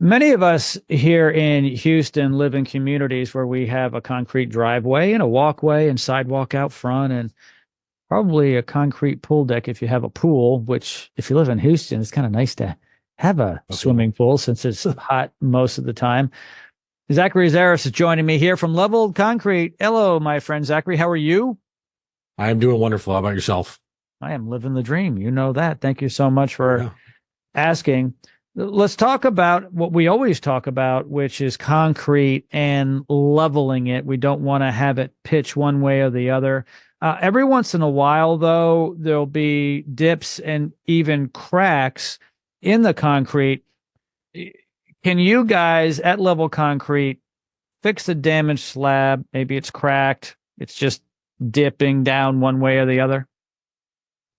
Many of us here in Houston live in communities where we have a concrete driveway and a walkway and sidewalk out front and probably a concrete pool deck if you have a pool, which if you live in Houston, it's kind of nice to have a Okay. swimming pool since it's hot most of the time. Zachary Zaris is joining me here from Leveled Concrete. Hello, my friend Zachary. How are you? I am doing wonderful. How about yourself? I am living the dream. You know that. Thank you so much for Yeah. asking. Let's talk about what we always talk about, which is concrete and leveling it. We don't want to have it pitch one way or the other. Every once in a while, though, there'll be dips and even cracks in the concrete. Can you guys at Level Concrete fix a damaged slab? Maybe it's cracked, it's just dipping down one way or the other.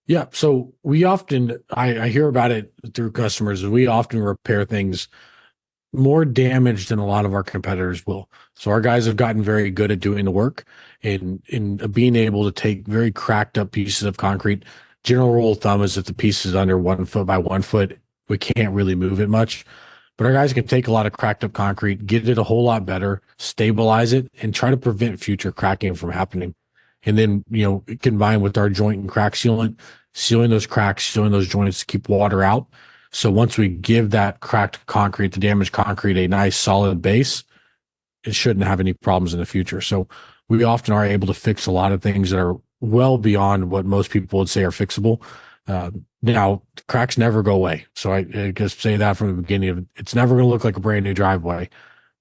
Yeah. So we often, I hear about it through customers. We often repair things more damaged than a lot of our competitors will. So our guys have gotten very good at doing the work and in being able to take very cracked up pieces of concrete. General rule of thumb is if the piece is under 1 foot by 1 foot, we can't really move it much. But our guys can take a lot of cracked up concrete, get it a whole lot better, stabilize it, and try to prevent future cracking from happening. And then, combined with our joint and crack sealant, sealing those cracks, sealing those joints to keep water out. So once we give that cracked concrete, the damaged concrete, a nice solid base, it shouldn't have any problems in the future. So we often are able to fix a lot of things that are well beyond what most people would say are fixable. Now, cracks never go away. So I just say that from the beginning of it's never going to look like a brand new driveway,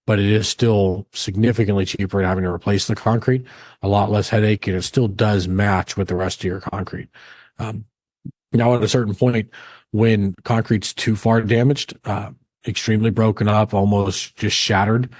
but it is still significantly cheaper than having to replace the concrete, a lot less headache, and it still does match with the rest of your concrete. Um, Now, at a certain point, when concrete's too far damaged, extremely broken up, almost just shattered,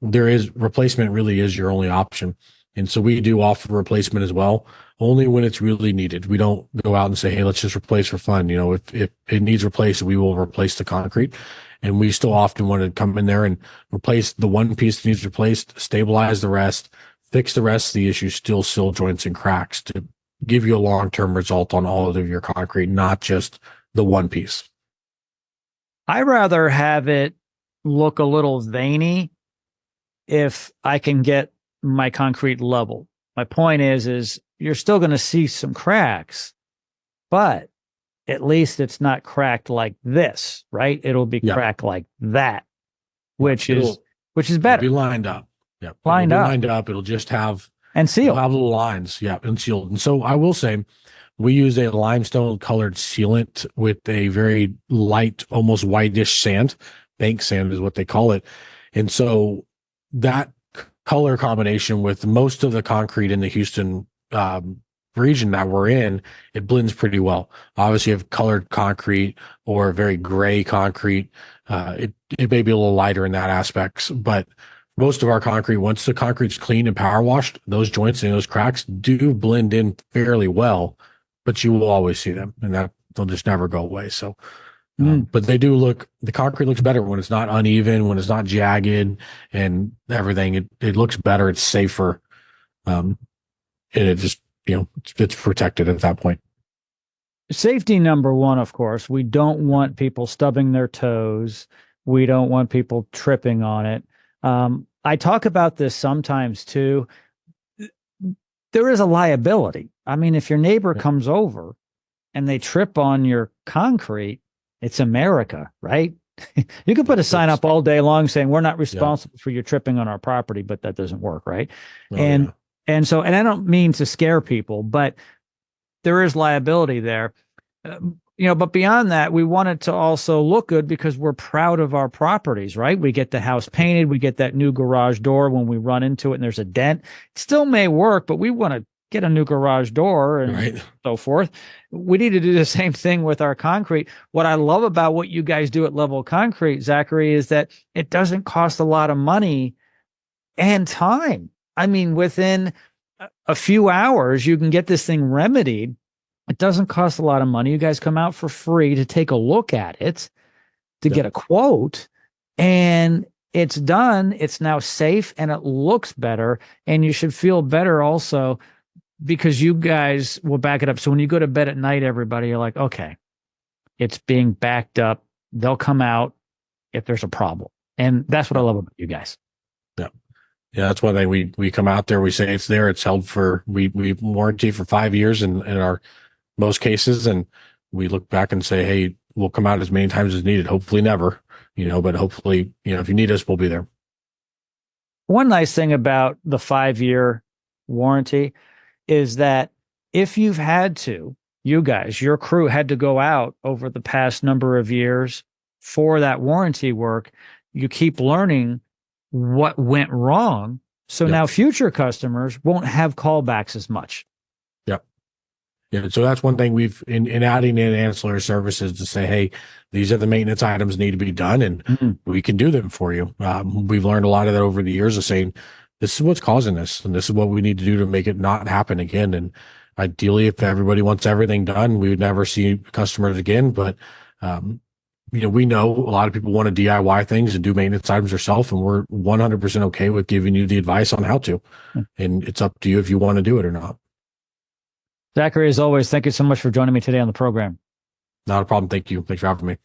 there is replacement really is your only option. And so we do offer replacement as well, only when it's really needed. We don't go out and say, hey, let's just replace for fun. If it needs replaced, we will replace the concrete. And we still often want to come in there and replace the one piece that needs replaced, stabilize the rest, fix the rest of the issue, still seal joints and cracks to give you a long-term result on all of your concrete, not just the one piece. I rather have it look a little veiny if I can get my concrete level. My point is you're still going to see some cracks, but at least it's not cracked like this, right? It'll be Yeah. cracked like that, Yeah. which is It'll be better, lined up. Yeah. It'll lined be up lined up. and It'll sealed. have little lines. Yeah. And sealed. And so I will say we use a limestone colored sealant with a very light, almost whitish sand. Bank sand is what they call it. And so that color combination with most of the concrete in the Houston region that we're in, it blends pretty well. Obviously, you have colored concrete or very gray concrete. It may be a little lighter in that aspects, but most of our concrete, once the concrete's clean and power washed, those joints and those cracks do blend in fairly well, but you will always see them, and that they'll just never go away. So but they do the concrete looks better when it's not uneven, when it's not jagged and everything. It looks better. It's safer. And it just, it's protected at that point. Safety number one, of course. We don't want people stubbing their toes. We don't want people tripping on it. I talk about this sometimes too. There is a liability. I mean, if your neighbor comes over and they trip on your concrete, it's America, right? You can put a sign up all day long saying we're not responsible for your tripping on our property, but that doesn't work, right? Oh, and yeah. and I don't mean to scare people, but there is liability there. But beyond that, we want it to also look good because we're proud of our properties, right? We get the house painted, we get that new garage door when we run into it and there's a dent. It still may work, but we want to get a new garage door and Right. so forth. We need to do the same thing with our concrete. What I love about what you guys do at Level Concrete, Zachary, is that it doesn't cost a lot of money and time. I mean, within a few hours, you can get this thing remedied. It doesn't cost a lot of money. You guys come out for free to take a look at it, to get a quote, and it's done. It's now safe and it looks better. And you should feel better also because you guys will back it up. So when you go to bed at night, everybody, you're like, okay, it's being backed up. They'll come out. if there's a problem. And that's what I love about you guys. Yeah. Yeah, that's one thing we come out there, we say it's there, it's held for, we warranty for 5 years in our most cases. And we look back and say, hey, we'll come out as many times as needed. Hopefully never, but hopefully, if you need us, we'll be there. One nice thing about the 5-year warranty is that if you've had to, you guys, your crew had to go out over the past number of years for that warranty work, you keep learning what went wrong. So Yep. now future customers won't have callbacks as much. Yep. Yeah. So that's one thing we've in adding in ancillary services to say, hey, these are the maintenance items need to be done, and we can do them for you. We've learned a lot of that over the years of saying, this is what's causing this, and this is what we need to do to make it not happen again. And ideally, if everybody wants everything done, we would never see customers again. But we know a lot of people want to DIY things and do maintenance items yourself, and we're 100% okay with giving you the advice on how to. And it's up to you if you want to do it or not. Zachary, as always, thank you so much for joining me today on the program. Not a problem. Thank you. Thanks for having me.